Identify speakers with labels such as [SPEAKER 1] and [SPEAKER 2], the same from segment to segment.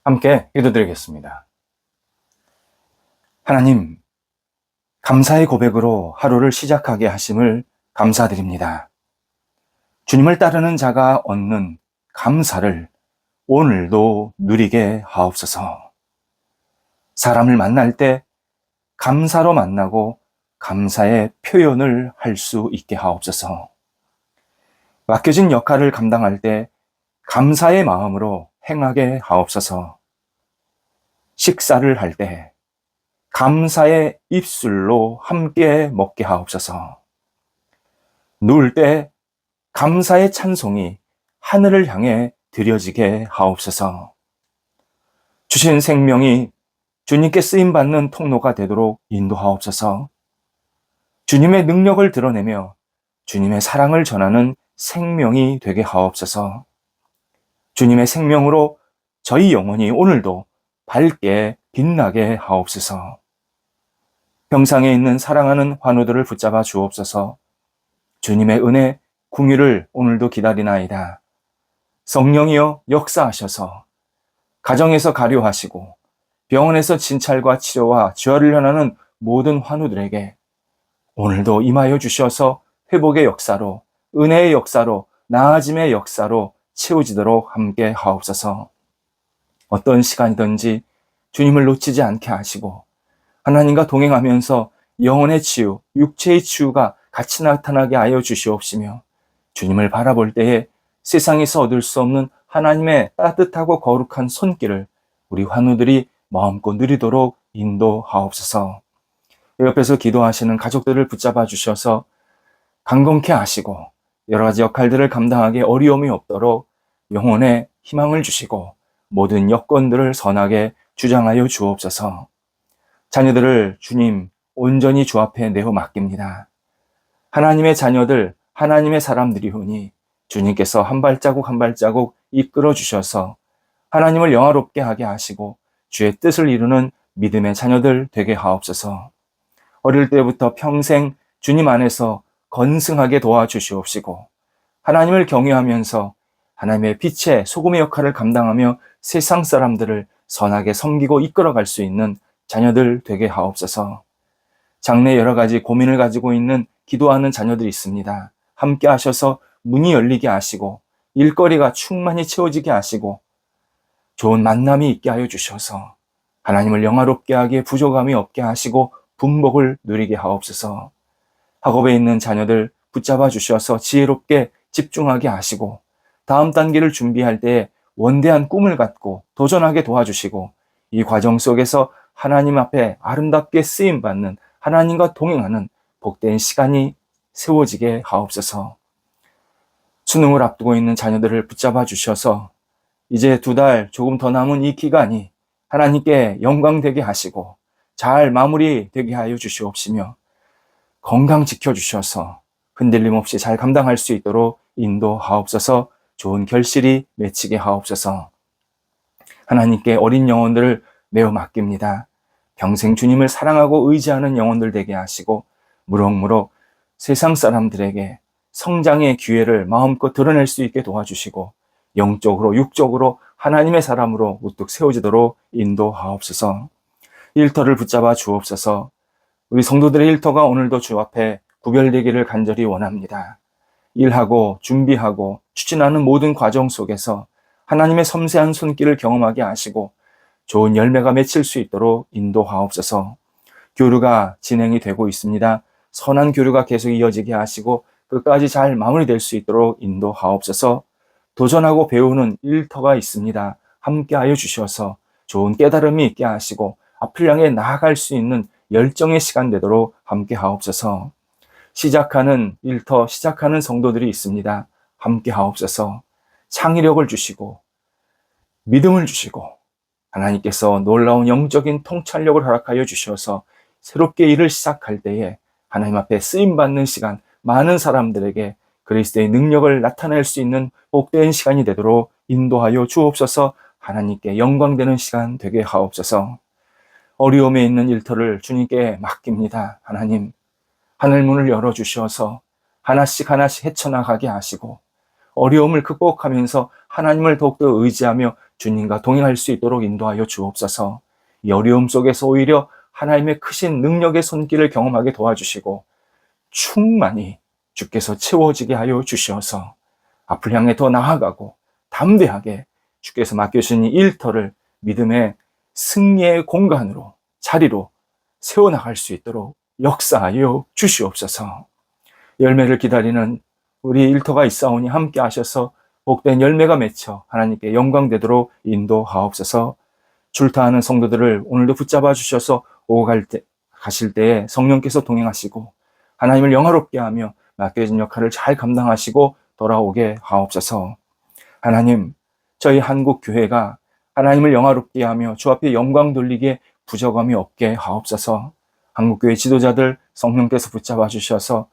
[SPEAKER 1] 함께 기도드리겠습니다. 하나님, 감사의 고백으로 하루를 시작하게 하심을 감사드립니다. 주님을 따르는 자가 얻는 감사를 오늘도 누리게 하옵소서. 사람을 만날 때 감사로 만나고 감사의 표현을 할 수 있게 하옵소서. 맡겨진 역할을 감당할 때 감사의 마음으로 행하게 하옵소서. 식사를 할 때 감사의 입술로 함께 먹게 하옵소서. 누울 때 감사의 찬송이 하늘을 향해 드려지게 하옵소서. 주신 생명이 주님께 쓰임받는 통로가 되도록 인도하옵소서. 주님의 능력을 드러내며 주님의 사랑을 전하는 생명이 되게 하옵소서. 주님의 생명으로 저희 영혼이 오늘도 밝게 빛나게 하옵소서. 병상에 있는 사랑하는 환우들을 붙잡아 주옵소서. 주님의 은혜, 궁유를 오늘도 기다리나이다. 성령이여 역사하셔서 가정에서 가료하시고 병원에서 진찰과 치료와 재활을 현하는 모든 환우들에게 오늘도 임하여 주셔서 회복의 역사로, 은혜의 역사로, 나아짐의 역사로 채워지도록 함께 하옵소서. 어떤 시간이든지 주님을 놓치지 않게 하시고 하나님과 동행하면서 영혼의 치유, 육체의 치유가 같이 나타나게 하여 주시옵시며 주님을 바라볼 때에 세상에서 얻을 수 없는 하나님의 따뜻하고 거룩한 손길을 우리 환우들이 마음껏 누리도록 인도하옵소서. 옆에서 기도하시는 가족들을 붙잡아 주셔서 강건케 하시고 여러 가지 역할들을 감당하기 어려움이 없도록 영혼에 희망을 주시고 모든 여건들을 선하게 주장하여 주옵소서. 자녀들을 주님 온전히 주 앞에 내어 맡깁니다. 하나님의 자녀들, 하나님의 사람들이오니 주님께서 한 발자국 한 발자국 이끌어 주셔서 하나님을 영화롭게 하게 하시고 주의 뜻을 이루는 믿음의 자녀들 되게 하옵소서. 어릴 때부터 평생 주님 안에서 건승하게 도와주시옵시고 하나님을 경외하면서 하나님의 빛의 소금의 역할을 감당하며 세상 사람들을 선하게 섬기고 이끌어갈 수 있는 자녀들 되게 하옵소서. 장래 여러 가지 고민을 가지고 있는 기도하는 자녀들이 있습니다. 함께 하셔서 문이 열리게 하시고 일거리가 충만히 채워지게 하시고 좋은 만남이 있게 하여 주셔서 하나님을 영화롭게 하기에 부족함이 없게 하시고 분복을 누리게 하옵소서. 학업에 있는 자녀들 붙잡아 주셔서 지혜롭게 집중하게 하시고 다음 단계를 준비할 때에 원대한 꿈을 갖고 도전하게 도와주시고 이 과정 속에서 하나님 앞에 아름답게 쓰임받는 하나님과 동행하는 복된 시간이 세워지게 하옵소서. 수능을 앞두고 있는 자녀들을 붙잡아 주셔서 이제 2달 조금 더 남은 이 기간이 하나님께 영광되게 하시고 잘 마무리되게 하여 주시옵시며 건강 지켜주셔서 흔들림 없이 잘 감당할 수 있도록 인도하옵소서. 좋은 결실이 맺히게 하옵소서. 하나님께 어린 영혼들을 매우 맡깁니다. 평생 주님을 사랑하고 의지하는 영혼들 되게 하시고 무럭무럭 세상 사람들에게 성장의 기회를 마음껏 드러낼 수 있게 도와주시고 영적으로 육적으로 하나님의 사람으로 우뚝 세워지도록 인도하옵소서. 일터를 붙잡아 주옵소서. 우리 성도들의 일터가 오늘도 주 앞에 구별되기를 간절히 원합니다. 일하고 준비하고 추진하는 모든 과정 속에서 하나님의 섬세한 손길을 경험하게 하시고 좋은 열매가 맺힐 수 있도록 인도하옵소서. 교류가 진행이 되고 있습니다. 선한 교류가 계속 이어지게 하시고 끝까지 잘 마무리될 수 있도록 인도하옵소서. 도전하고 배우는 일터가 있습니다. 함께하여 주셔서 좋은 깨달음이 있게 하시고 앞을 향해 나아갈 수 있는 열정의 시간 되도록 함께하옵소서. 시작하는 일터, 시작하는 성도들이 있습니다. 함께하옵소서. 창의력을 주시고 믿음을 주시고 하나님께서 놀라운 영적인 통찰력을 허락하여 주셔서 새롭게 일을 시작할 때에 하나님 앞에 쓰임받는 시간, 많은 사람들에게 그리스도의 능력을 나타낼 수 있는 복된 시간이 되도록 인도하여 주옵소서. 하나님께 영광되는 시간 되게 하옵소서. 어려움에 있는 일터를 주님께 맡깁니다. 하나님, 하늘문을 열어주셔서 하나씩 하나씩 헤쳐나가게 하시고 어려움을 극복하면서 하나님을 더욱더 의지하며 주님과 동행할 수 있도록 인도하여 주옵소서. 이 어려움 속에서 오히려 하나님의 크신 능력의 손길을 경험하게 도와주시고 충만히 주께서 채워지게 하여 주시어서 앞을 향해 더 나아가고 담대하게 주께서 맡겨주신 이 일터를 믿음의 승리의 공간으로, 자리로 세워나갈 수 있도록 역사하여 주시옵소서. 열매를 기다리는 우리 일터가 있사오니 함께 하셔서 복된 열매가 맺혀 하나님께 영광되도록 인도하옵소서. 출타하는 성도들을 오늘도 붙잡아 주셔서 오고 가실 때에 성령께서 동행하시고 하나님을 영화롭게 하며 맡겨진 역할을 잘 감당하시고 돌아오게 하옵소서. 하나님, 저희 한국 교회가 하나님을 영화롭게 하며 주 앞에 영광 돌리기에 부족함이 없게 하옵소서. 한국교회 지도자들 성령께서 붙잡아 주셔서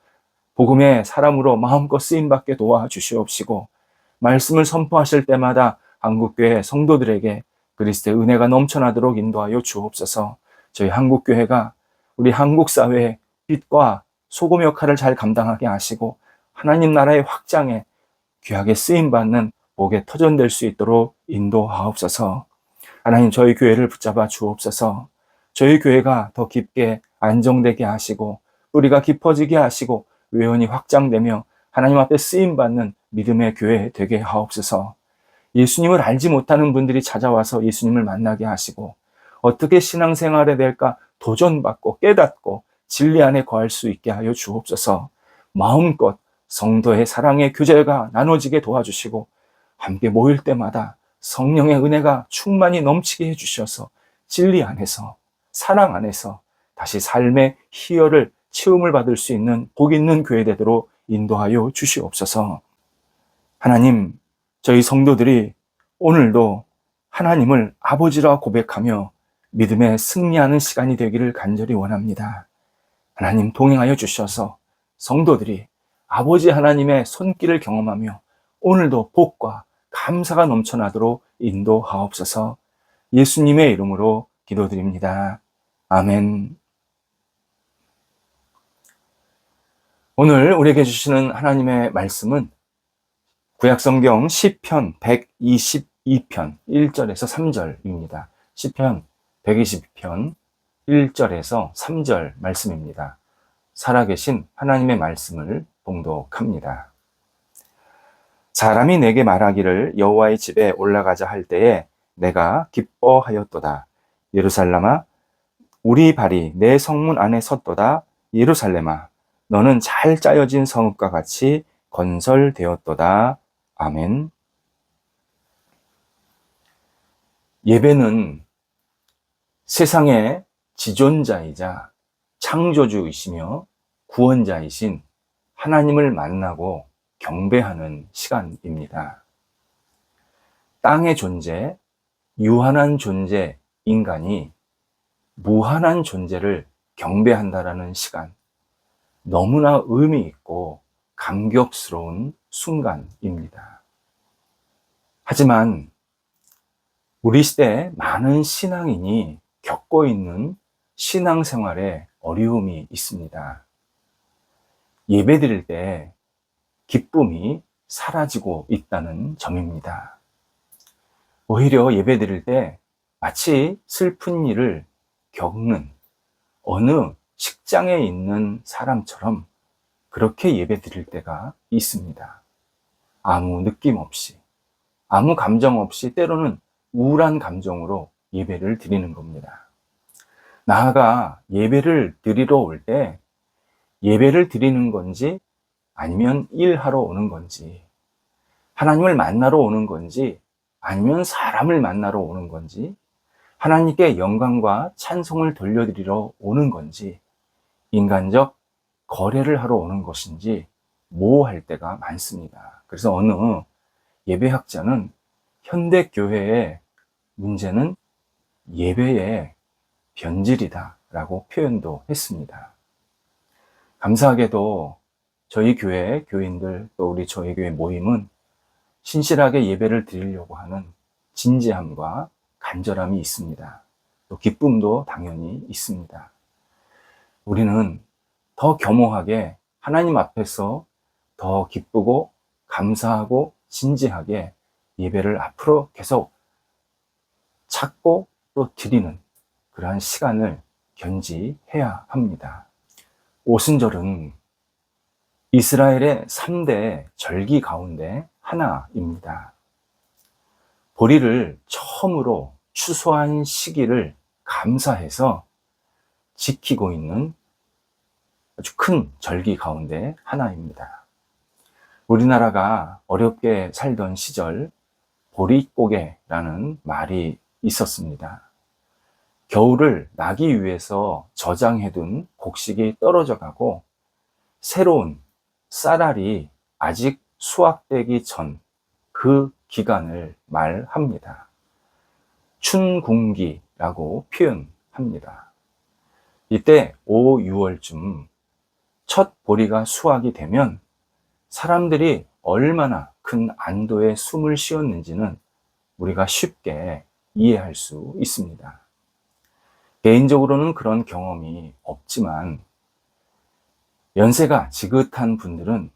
[SPEAKER 1] 복음의 사람으로 마음껏 쓰임받게 도와주시옵시고 말씀을 선포하실 때마다 한국교회 성도들에게 그리스도의 은혜가 넘쳐나도록 인도하여 주옵소서. 저희 한국교회가 우리 한국사회의 빛과 소금 역할을 잘 감당하게 하시고 하나님 나라의 확장에 귀하게 쓰임받는 복의 터전 될 수 있도록 인도하옵소서. 하나님, 저희 교회를 붙잡아 주옵소서. 저희 교회가 더 깊게 안정되게 하시고 뿌리가 깊어지게 하시고 외연이 확장되며 하나님 앞에 쓰임받는 믿음의 교회 되게 하옵소서. 예수님을 알지 못하는 분들이 찾아와서 예수님을 만나게 하시고 어떻게 신앙생활에 될까 도전받고 깨닫고 진리 안에 거할 수 있게 하여 주옵소서. 마음껏 성도의 사랑의 교제가 나눠지게 도와주시고 함께 모일 때마다 성령의 은혜가 충만히 넘치게 해주셔서 진리 안에서 사랑 안에서 다시 삶의 희열을 체험을 받을 수 있는 복 있는 교회 되도록 인도하여 주시옵소서. 하나님, 저희 성도들이 오늘도 하나님을 아버지라 고백하며 믿음에 승리하는 시간이 되기를 간절히 원합니다. 하나님, 동행하여 주셔서 성도들이 아버지 하나님의 손길을 경험하며 오늘도 복과 감사가 넘쳐나도록 인도하옵소서. 예수님의 이름으로 기도드립니다. 아멘. 오늘 우리에게 주시는 하나님의 말씀은 구약성경 시편 122편 1절에서 3절입니다. 시편 122편 1절에서 3절 말씀입니다. 살아계신 하나님의 말씀을 봉독합니다. 사람이 내게 말하기를 여호와의 집에 올라가자 할 때에 내가 기뻐하였도다. 예루살렘아, 우리 발이 내 성문 안에 섰도다. 예루살렘아, 너는 잘 짜여진 성읍과 같이 건설되었도다. 아멘. 예배는 세상의 지존자이자 창조주이시며 구원자이신 하나님을 만나고 경배하는 시간입니다. 땅의 존재, 유한한 존재, 인간이 무한한 존재를 경배한다라는 시간, 너무나 의미 있고 감격스러운 순간입니다. 하지만 우리 시대에 많은 신앙인이 겪고 있는 신앙생활에 어려움이 있습니다. 예배드릴 때 기쁨이 사라지고 있다는 점입니다. 오히려 예배드릴 때 마치 슬픈 일을 겪는 어느 식장에 있는 사람처럼 그렇게 예배드릴 때가 있습니다. 아무 느낌 없이, 아무 감정 없이 때로는 우울한 감정으로 예배를 드리는 겁니다. 나아가 예배를 드리러 올 때 예배를 드리는 건지 아니면 일하러 오는 건지, 하나님을 만나러 오는 건지 아니면 사람을 만나러 오는 건지, 하나님께 영광과 찬송을 돌려드리러 오는 건지, 인간적 거래를 하러 오는 것인지 모호할 때가 많습니다. 그래서 어느 예배학자는 현대교회의 문제는 예배의 변질이다 라고 표현도 했습니다. 감사하게도 저희 교회 교인들 또 우리 저희 교회 모임은 신실하게 예배를 드리려고 하는 진지함과 간절함이 있습니다. 또 기쁨도 당연히 있습니다. 우리는 더 겸허하게 하나님 앞에서 더 기쁘고 감사하고 진지하게 예배를 앞으로 계속 찾고 또 드리는 그러한 시간을 견지해야 합니다. 오순절은 이스라엘의 3대 절기 가운데 하나입니다. 보리를 처음으로 추수한 시기를 감사해서 지키고 있는 아주 큰 절기 가운데 하나입니다. 우리나라가 어렵게 살던 시절 보릿고개라는 말이 있었습니다. 겨울을 나기 위해서 저장해둔 곡식이 떨어져 가고 새로운 쌀알이 아직 수확되기 전 그 기간을 말합니다. 춘궁기라고 표현합니다. 이때 5, 6월쯤 첫 보리가 수확이 되면 사람들이 얼마나 큰 안도의 숨을 쉬었는지는 우리가 쉽게 이해할 수 있습니다. 개인적으로는 그런 경험이 없지만 연세가 지긋한 분들은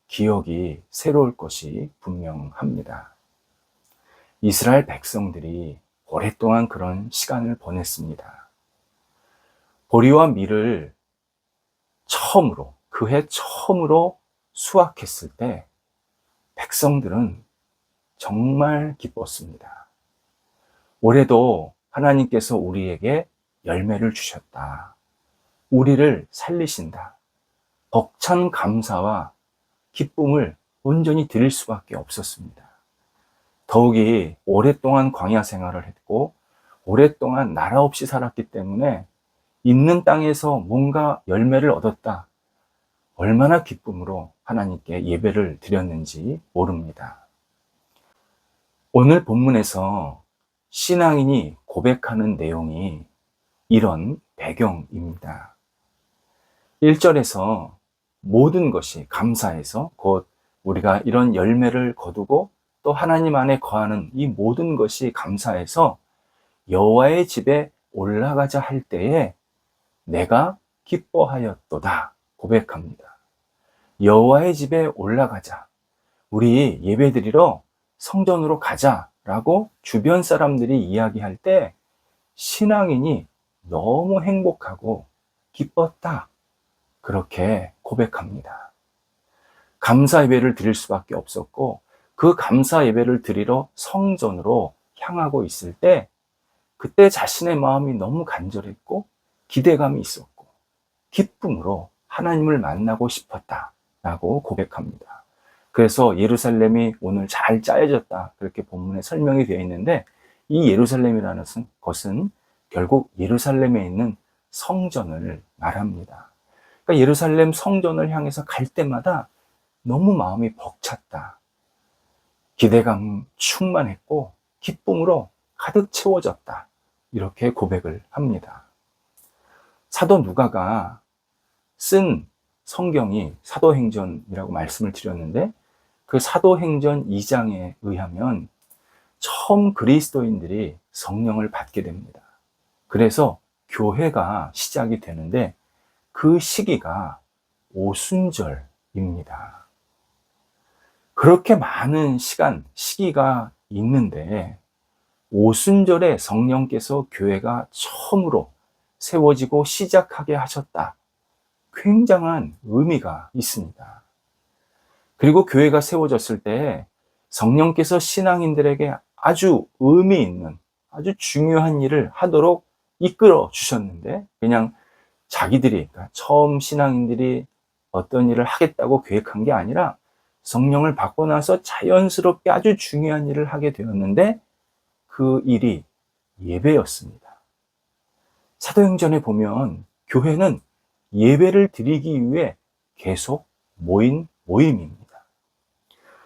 [SPEAKER 1] 기억이 새로울 것이 분명합니다. 이스라엘 백성들이 오랫동안 그런 시간을 보냈습니다. 보리와 밀을 처음으로, 그해 처음으로 수확했을 때 백성들은 정말 기뻤습니다. 올해도 하나님께서 우리에게 열매를 주셨다. 우리를 살리신다. 벅찬 감사와 기쁨을 온전히 드릴 수밖에 없었습니다. 더욱이 오랫동안 광야 생활을 했고 오랫동안 나라 없이 살았기 때문에 있는 땅에서 뭔가 열매를 얻었다. 얼마나 기쁨으로 하나님께 예배를 드렸는지 모릅니다. 오늘 본문에서 신앙인이 고백하는 내용이 이런 배경입니다. 1절에서 모든 것이 감사해서 곧 우리가 이런 열매를 거두고 또 하나님 안에 거하는 이 모든 것이 감사해서 여호와의 집에 올라가자 할 때에 내가 기뻐하였도다 고백합니다. 여호와의 집에 올라가자. 우리 예배드리러 성전으로 가자라고 주변 사람들이 이야기할 때 신앙인이 너무 행복하고 기뻤다. 그렇게 고백합니다. 감사 예배를 드릴 수밖에 없었고 그 감사 예배를 드리러 성전으로 향하고 있을 때 그때 자신의 마음이 너무 간절했고 기대감이 있었고 기쁨으로 하나님을 만나고 싶었다라고 고백합니다. 그래서 예루살렘이 오늘 잘 짜여졌다 그렇게 본문에 설명이 되어 있는데 이 예루살렘이라는 것은 결국 예루살렘에 있는 성전을 말합니다. 그러니까 예루살렘 성전을 향해서 갈 때마다 너무 마음이 벅찼다. 기대감 충만했고 기쁨으로 가득 채워졌다. 이렇게 고백을 합니다. 사도 누가가 쓴 성경이 사도행전이라고 말씀을 드렸는데 그 사도행전 2장에 의하면 처음 그리스도인들이 성령을 받게 됩니다. 그래서 교회가 시작이 되는데 그 시기가 오순절입니다. 그렇게 많은 시기가 있는데 오순절에 성령께서 교회가 처음으로 세워지고 시작하게 하셨다. 굉장한 의미가 있습니다. 그리고 교회가 세워졌을 때 성령께서 신앙인들에게 아주 의미 있는 아주 중요한 일을 하도록 이끌어 주셨는데 그냥 자기들이 그러니까 처음 신앙인들이 어떤 일을 하겠다고 계획한 게 아니라 성령을 받고 나서 자연스럽게 아주 중요한 일을 하게 되었는데 그 일이 예배였습니다. 사도행전에 보면 교회는 예배를 드리기 위해 계속 모인 모임입니다.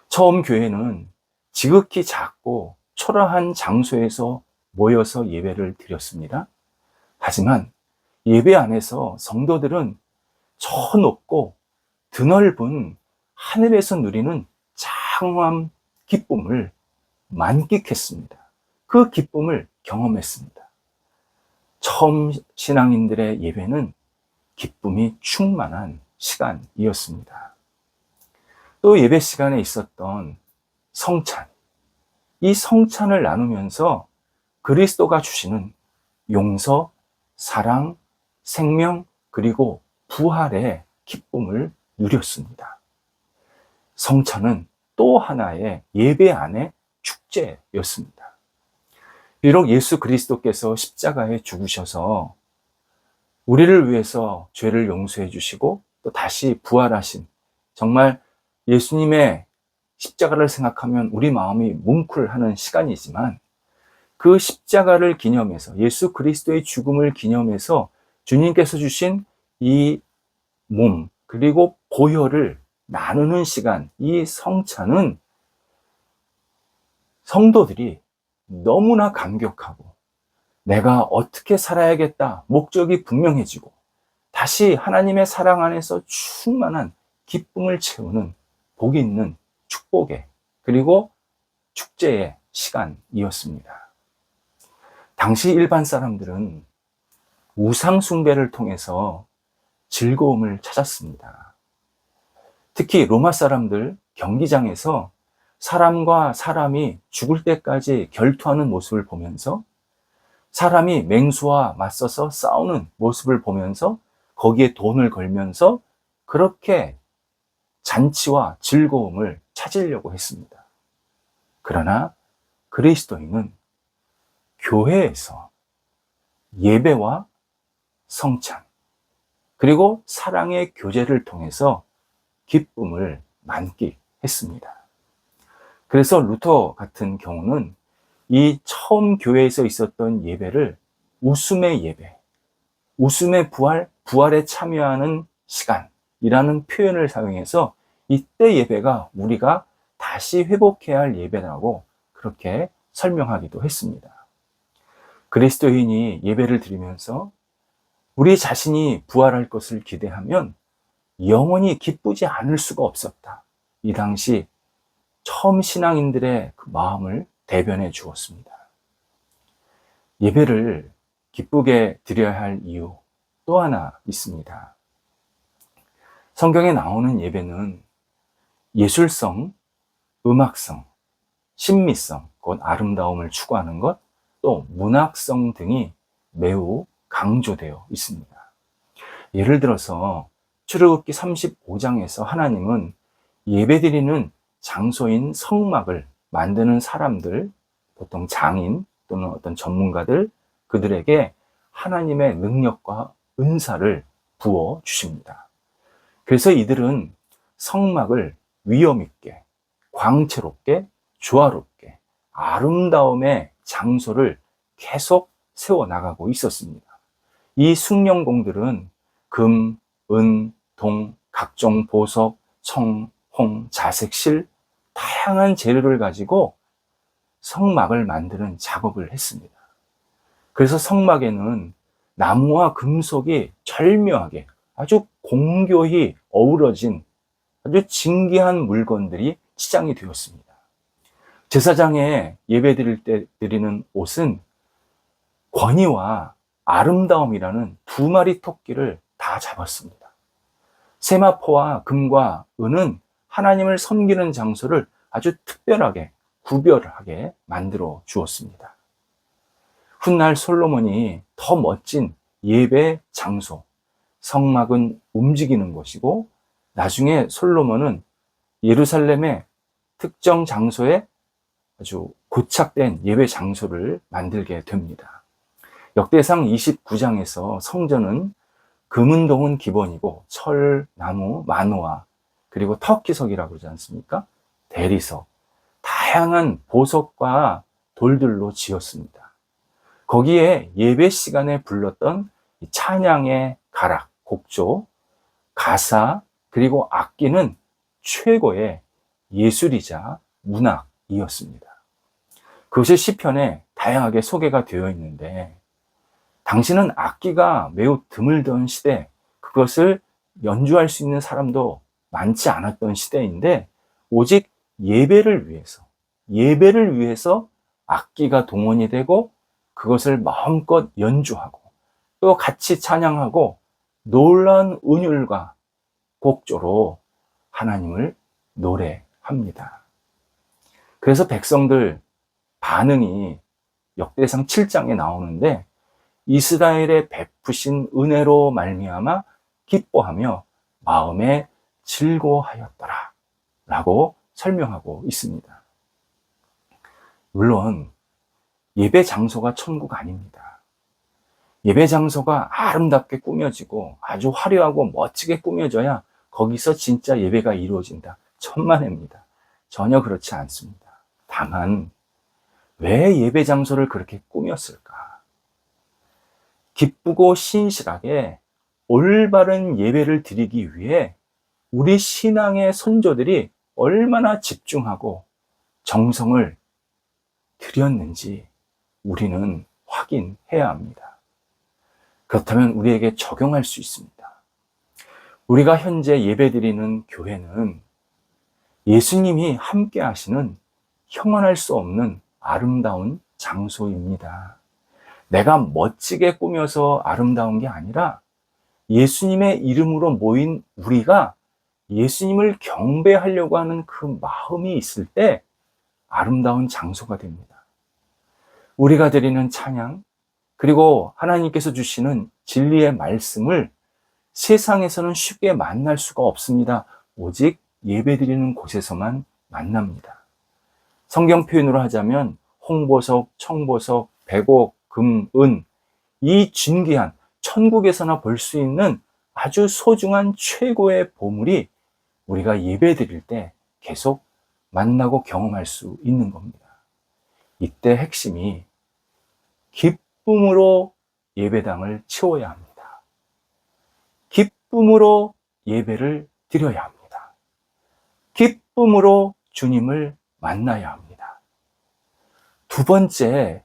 [SPEAKER 1] 처음 교회는 지극히 작고 초라한 장소에서 모여서 예배를 드렸습니다. 하지만 예배 안에서 성도들은 저 높고 드넓은 하늘에서 누리는 장엄한 기쁨을 만끽했습니다. 그 기쁨을 경험했습니다. 처음 신앙인들의 예배는 기쁨이 충만한 시간이었습니다. 또 예배 시간에 있었던 성찬, 이 성찬을 나누면서 그리스도가 주시는 용서, 사랑, 생명, 그리고 부활의 기쁨을 누렸습니다. 성찬은 또 하나의 예배 안의 축제였습니다. 비록 예수 그리스도께서 십자가에 죽으셔서 우리를 위해서 죄를 용서해 주시고 또 다시 부활하신, 정말 예수님의 십자가를 생각하면 우리 마음이 뭉클하는 시간이지만, 그 십자가를 기념해서, 예수 그리스도의 죽음을 기념해서 주님께서 주신 이 몸 그리고 보혈을 나누는 시간, 이 성찬은 성도들이 너무나 감격하고 내가 어떻게 살아야겠다 목적이 분명해지고 다시 하나님의 사랑 안에서 충만한 기쁨을 채우는 복 있는 축복의, 그리고 축제의 시간이었습니다. 당시 일반 사람들은 우상 숭배를 통해서 즐거움을 찾았습니다. 특히 로마 사람들 경기장에서 사람과 사람이 죽을 때까지 결투하는 모습을 보면서, 사람이 맹수와 맞서서 싸우는 모습을 보면서 거기에 돈을 걸면서 그렇게 잔치와 즐거움을 찾으려고 했습니다. 그러나 그리스도인은 교회에서 예배와 성찬, 그리고 사랑의 교제를 통해서 기쁨을 만끽했습니다. 그래서 루터 같은 경우는 이 처음 교회에서 있었던 예배를 웃음의 예배, 웃음의 부활, 부활에 참여하는 시간이라는 표현을 사용해서 이때 예배가 우리가 다시 회복해야 할 예배라고 그렇게 설명하기도 했습니다. 그리스도인이 예배를 드리면서 우리 자신이 부활할 것을 기대하면 영원히 기쁘지 않을 수가 없었다. 이 당시 처음 신앙인들의 그 마음을 대변해 주었습니다. 예배를 기쁘게 드려야 할 이유 또 하나 있습니다. 성경에 나오는 예배는 예술성, 음악성, 신미성, 곧 아름다움을 추구하는 것, 또 문학성 등이 매우 강조되어 있습니다. 예를 들어서 출애굽기 35장에서 하나님은 예배드리는 장소인 성막을 만드는 사람들, 보통 장인 또는 어떤 전문가들, 그들에게 하나님의 능력과 은사를 부어 주십니다. 그래서 이들은 성막을 위엄 있게, 광채롭게, 조화롭게, 아름다움의 장소를 계속 세워나가고 있었습니다. 이 숭령공들은 금, 은, 동, 각종 보석, 청, 홍, 자색, 실, 다양한 재료를 가지고 성막을 만드는 작업을 했습니다. 그래서 성막에는 나무와 금속이 절묘하게 아주 공교히 어우러진 아주 진귀한 물건들이 치장이 되었습니다. 제사장에 예배 드릴 때 드리는 옷은 권위와 아름다움이라는 두 마리 토끼를 다 잡았습니다. 세마포와 금과 은은 하나님을 섬기는 장소를 아주 특별하게 구별하게 만들어 주었습니다. 훗날 솔로몬이 더 멋진 예배 장소, 성막은 움직이는 것이고, 나중에 솔로몬은 예루살렘의 특정 장소에 아주 고착된 예배 장소를 만들게 됩니다. 역대상 29장에서 성전은 금은동은 기본이고 철, 나무, 마노아, 그리고 터키석이라고 그러지 않습니까? 대리석, 다양한 보석과 돌들로 지었습니다. 거기에 예배 시간에 불렀던 찬양의 가락, 곡조, 가사, 그리고 악기는 최고의 예술이자 문학이었습니다. 그것이 시편에 다양하게 소개가 되어 있는데, 당시는 악기가 매우 드물던 시대, 그것을 연주할 수 있는 사람도 많지 않았던 시대인데, 오직 예배를 위해서 악기가 동원이 되고 그것을 마음껏 연주하고 또 같이 찬양하고 놀라운 은율과 곡조로 하나님을 노래합니다. 그래서 백성들 반응이 역대상 7장에 나오는데 이스라엘에 베푸신 은혜로 말미암아 기뻐하며 마음에 즐거워하였더라 라고 설명하고 있습니다. 물론 예배 장소가 천국 아닙니다. 예배 장소가 아름답게 꾸며지고 아주 화려하고 멋지게 꾸며져야 거기서 진짜 예배가 이루어진다. 천만에입니다. 전혀 그렇지 않습니다. 다만 왜 예배 장소를 그렇게 꾸몄을까? 기쁘고 신실하게 올바른 예배를 드리기 위해 우리 신앙의 선조들이 얼마나 집중하고 정성을 들였는지 우리는 확인해야 합니다. 그렇다면 우리에게 적용할 수 있습니다. 우리가 현재 예배드리는 교회는 예수님이 함께 하시는 형언할 수 없는 아름다운 장소입니다. 내가 멋지게 꾸며서 아름다운 게 아니라 예수님의 이름으로 모인 우리가 예수님을 경배하려고 하는 그 마음이 있을 때 아름다운 장소가 됩니다. 우리가 드리는 찬양, 그리고 하나님께서 주시는 진리의 말씀을 세상에서는 쉽게 만날 수가 없습니다. 오직 예배드리는 곳에서만 만납니다. 성경 표현으로 하자면 홍보석, 청보석, 백옥, 금, 은, 이 진귀한 천국에서나 볼 수 있는 아주 소중한 최고의 보물이 우리가 예배드릴 때 계속 만나고 경험할 수 있는 겁니다. 이때 핵심이 기쁨으로 예배당을 채워야 합니다. 기쁨으로 예배를 드려야 합니다. 기쁨으로 주님을 만나야 합니다. 두 번째,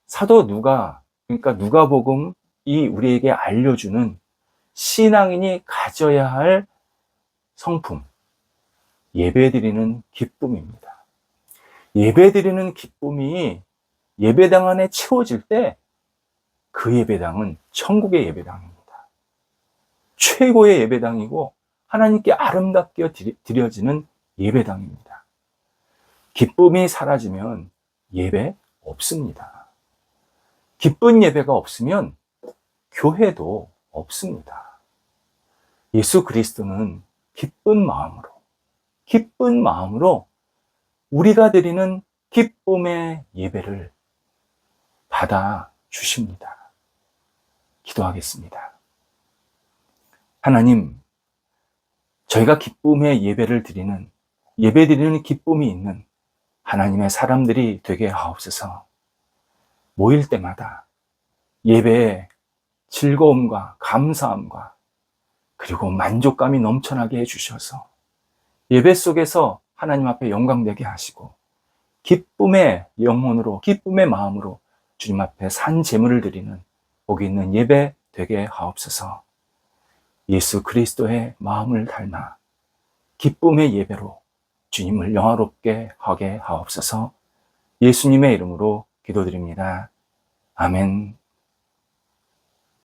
[SPEAKER 1] 사도 누가, 그러니까 누가복음이 우리에게 알려주는 신앙인이 가져야 할 성품, 예배드리는 기쁨입니다. 예배드리는 기쁨이 예배당 안에 채워질 때 그 예배당은 천국의 예배당입니다. 최고의 예배당이고 하나님께 아름답게 드려지는 예배당입니다. 기쁨이 사라지면 예배 없습니다. 기쁜 예배가 없으면 교회도 없습니다. 예수 그리스도는 기쁜 마음으로 우리가 드리는 기쁨의 예배를 받아 주십니다. 기도하겠습니다. 하나님, 저희가 기쁨의 예배를 드리는, 예배 드리는 기쁨이 있는 하나님의 사람들이 되게 하옵소서. 모일 때마다 예배에 즐거움과 감사함과 그리고 만족감이 넘쳐나게 해주셔서 예배 속에서 하나님 앞에 영광되게 하시고 기쁨의 영혼으로, 기쁨의 마음으로 주님 앞에 산 제물을 드리는 복 있는 예배 되게 하옵소서. 예수 그리스도의 마음을 닮아 기쁨의 예배로 주님을 영화롭게 하게 하옵소서. 예수님의 이름으로 기도드립니다. 아멘.